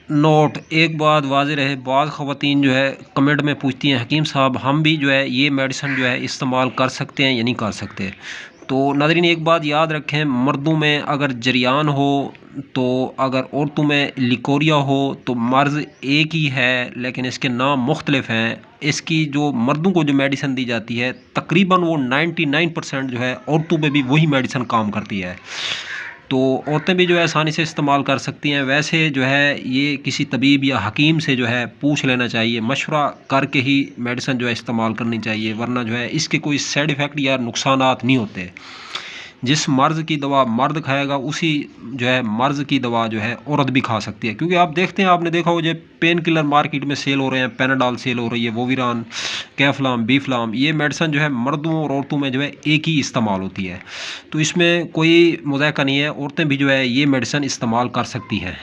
Note, एक बात वाज़ेह रहे, बाज़ ख़वातीन जो है कमेंट में पूछती हैं हकीम साहब हम भी जो है ये मेडिसिन जो है इस्तेमाल कर सकते हैं या नहीं कर सकते। तो नाज़रीन एक बात याद रखें, मर्दों में अगर जरियान हो तो, अगर औरतों में लिकोरिया हो तो मर्ज़ एक ही है लेकिन इसके नाम मुख्तलिफ हैं। इसकी जो मर्दों को जो मेडिसिन दी जाती है तकरीबन वो 99% जो है औरतों पे भी वही मेडिसिन काम करती है। तो औरतें भी जो है आसानी से इस्तेमाल कर सकती हैं। वैसे जो है ये किसी तबीब या हकीम से जो है पूछ लेना चाहिए, मशवरा करके ही मेडिसिन जो है इस्तेमाल करनी चाहिए, वरना जो है इसके कोई साइड इफ़ेक्ट या नुकसानात नहीं होते। जिस मर्ज़ की दवा मर्द खाएगा उसी जो है मर्ज़ की दवा जो है औरत भी खा सकती है। क्योंकि आप देखते हैं, आपने देखा हो जो पेन किलर मार्केट में सेल हो रहे हैं, पैनाडॉल सेल हो रही है, वोविरान, कैफ्लाम, बीफ्लाम, ये मेडिसिन जो है मर्दों और औरतों में जो है एक ही इस्तेमाल होती है। तो इसमें कोई मुज़ायका नहीं है, औरतें भी जो है ये मेडिसिन इस्तेमाल कर सकती हैं।